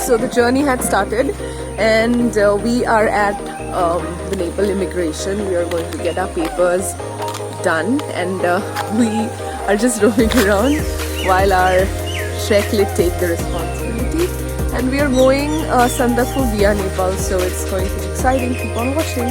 So the journey had started and we are at the Nepal immigration. We are going to get our papers done and we are just roaming around while our Shreklit take the responsibility. And we are going Sandakphu via Nepal, so it's going to be exciting. Keep on watching.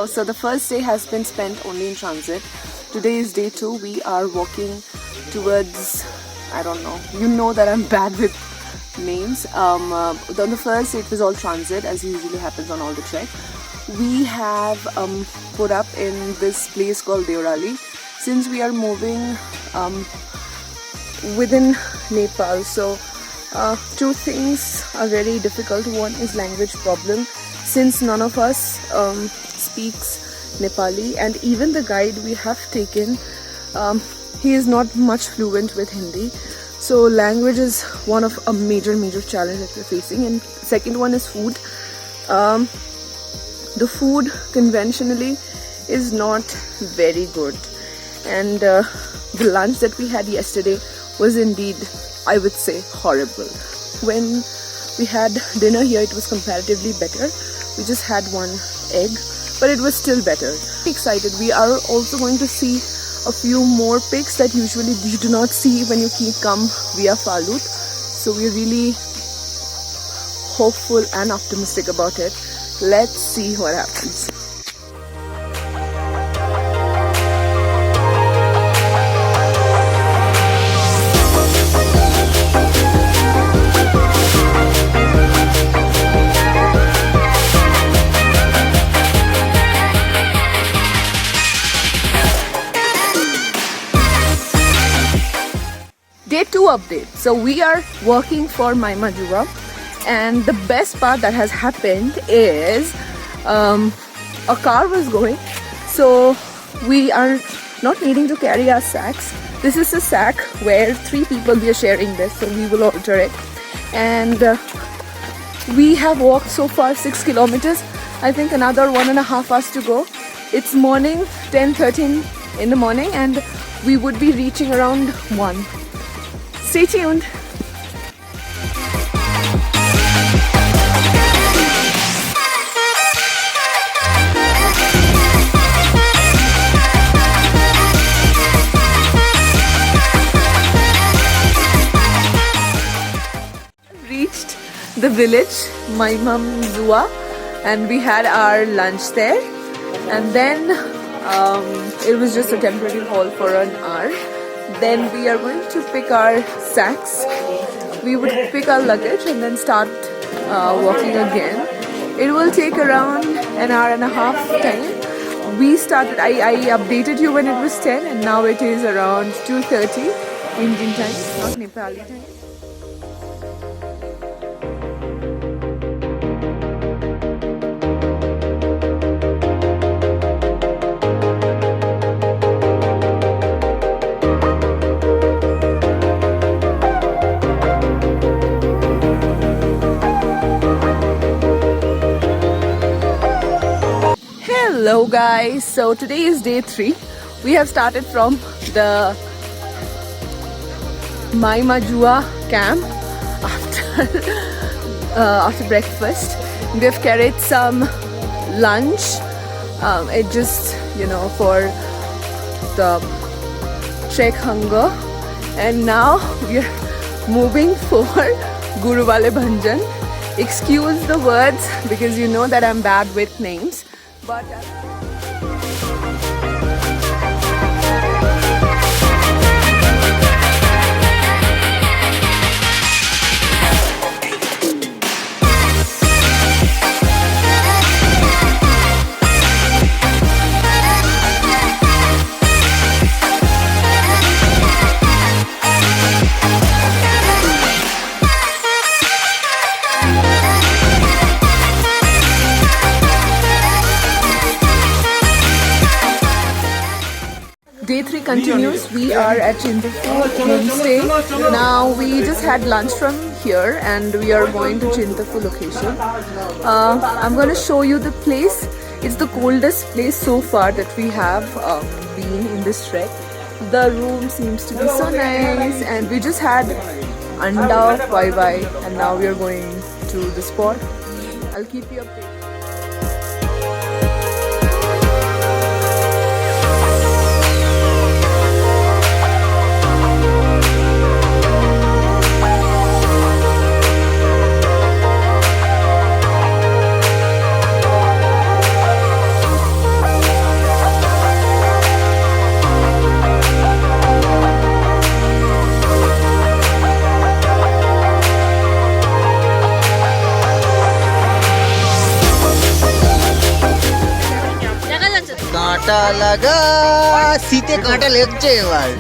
So the first day has been spent only in transit. Today is day 2. We are walking towards, I don't know, you know that I'm bad with names. On the first day it was all transit, as usually happens on all the trek. We have put up in this place called Deorali since we are moving within Nepal. So two things are very difficult. One is language problem, since none of us speaks Nepali, and even the guide we have taken, he is not much fluent with Hindi. So language is one of a major challenge that we're facing. And second one is food. The food conventionally is not very good, and the lunch that we had yesterday was indeed, I would say, horrible. When we had dinner here, it was comparatively better. We just had one egg, but it was still better. Excited. We are also going to see a few more pigs that usually you do not see when you come via Falut. So we're really hopeful and optimistic about it. Let's see what happens. Day 2 update. So we are working for Maima Jua, and the best part that has happened is a car was going, so we are not needing to carry our sacks. This is a sack where 3 people we are sharing this, so we will alter it. And we have walked so far 6 kilometers. I think another 1.5 hours to go. It's morning, 10:13 in the morning, and we would be reaching around 1. Stay tuned. Reached the village, Maima Jua, and we had our lunch there. And then it was just a temporary halt for an hour. Then we are going to pick our sacks. We would pick our luggage and then start walking again. It will take around 1.5 hours time. We started, I updated you when it was 10, and now it is around 2:30 Indian time, not Nepali time. Hello guys, so today is day 3. We have started from the Maima Jua camp after breakfast. We have carried some lunch, it just, you know, for the trek hunger. And now we are moving for Guru Wale Bhanjan. Excuse the words because you know that I'm bad with names. But Day 3 continues. We are at Chintaphu homestay. Now we just had lunch from here and we are going to Chintaphu location. I'm going to show you the place. It's the coldest place so far that we have been in this trek. The room seems to be so nice and we just had anda bye and now we are going to the spot. I'll keep you updated. कांटा लगा सीते कांटा लग जाए वाल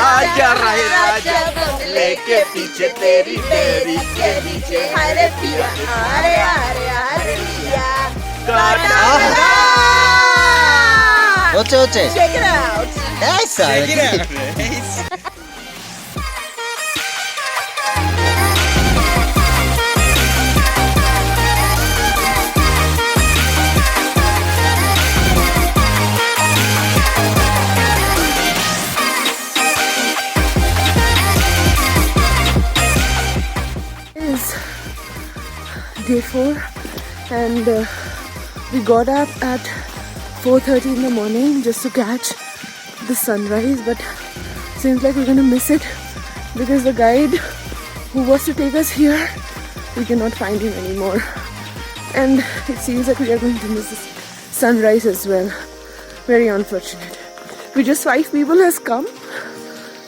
आजा राजा लेके पीछे तेरी तेरी के नीचे हरे पिया हरे हरे हरे पिया कांटा लगा ओचे ओचे check it out ऐसा Day 4 and we got up at 4:30 in the morning just to catch the sunrise, but seems like we're gonna miss it because the guide who was to take us here, we cannot find him anymore, and it seems like we are going to miss the sunrise as well. Very unfortunate. We just 5 people has come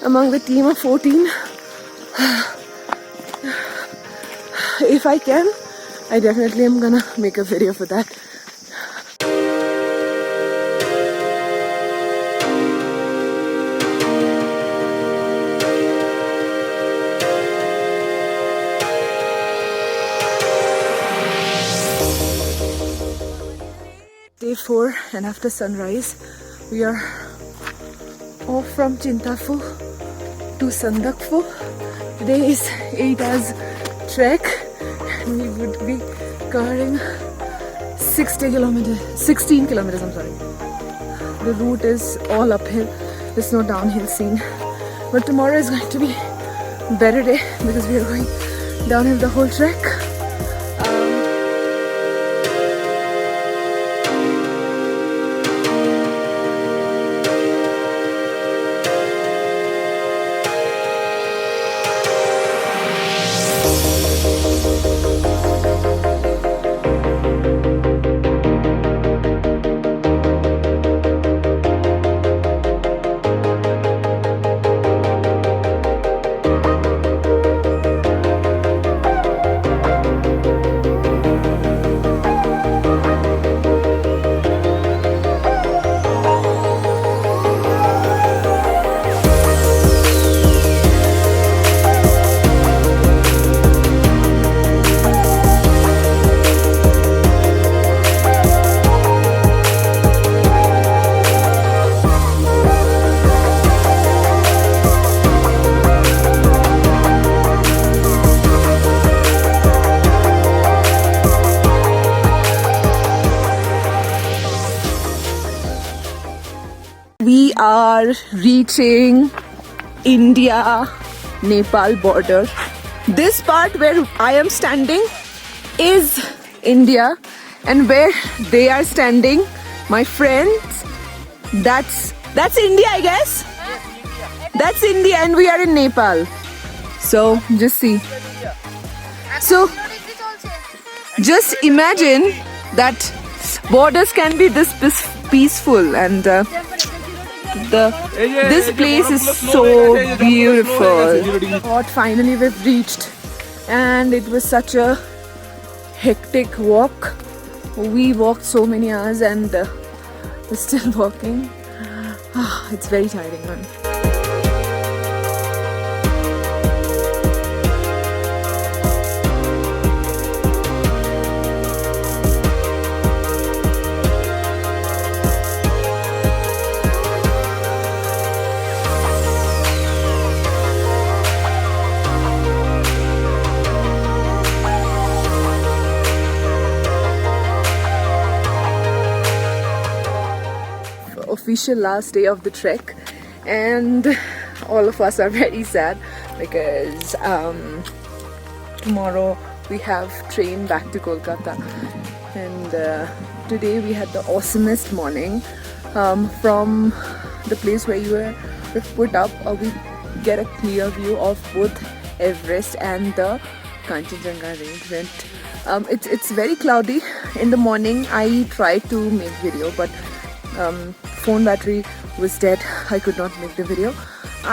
among the team of 14. If I can, I definitely am gonna make a video for that. Day 4 and after sunrise, we are off from Chintaphu to Sandakphu. Today is 8 hours trek. We would be covering 16 kilometers, I'm sorry. The route is all uphill, there's no downhill scene. But tomorrow is going to be a better day because we are going downhill the whole trek. We are reaching India-Nepal border. This part where I am standing is India, and where they are standing, my friends, that's India, I guess. That's India, and we are in Nepal. So just see. So just imagine that borders can be this peaceful, and this place is so beautiful. What finally we've reached, and it was such a hectic walk. We walked so many hours and we're still walking. It's very tiring, man. official last day of the trek, and all of us are very sad because tomorrow we have train back to Kolkata, and today we had the awesomest morning. From the place where you were put up, we get a clear view of both Everest and the Kanchenjunga range. It's very cloudy in the morning. I tried to make video, but phone battery was dead. I could not make the video.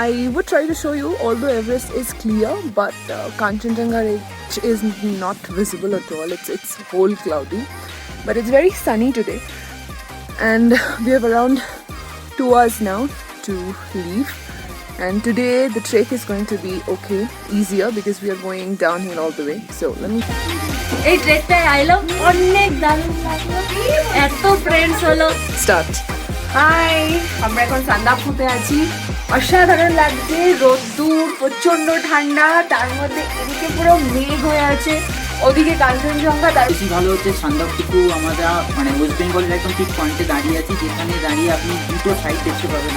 I would try to show you, although Everest is clear, but Kanchenjunga range is not visible at all. It's whole cloudy, but it's very sunny today, and we have around 2 hours now to leave. And today the trek is going to be okay, easier, because we are going downhill all the way. So let me. এই ট্রেকটায় আইলাম, অনেক দারুণ লাগলো, এত friends হলো। Start. High, আমরা এখন সান্দাকফুতে আছি। অসাধারণ লাগছে, রোদ্দুর, প্রচন্ড ঠান্ডা, তার মধ্যে এদিকে পুরো মেঘ হয়ে আছে, ওদিকে কাঞ্চনজঙ্ঘা। তার বেশি ভালো হচ্ছে সান্দাকফু, আমরা মানে ওয়েস্ট বেঙ্গলের একদম ঠিক পয়েন্টে দাঁড়িয়ে আছি, যেখানে দাঁড়িয়ে আপনি দুটো সাইড দেখতে পাবেন।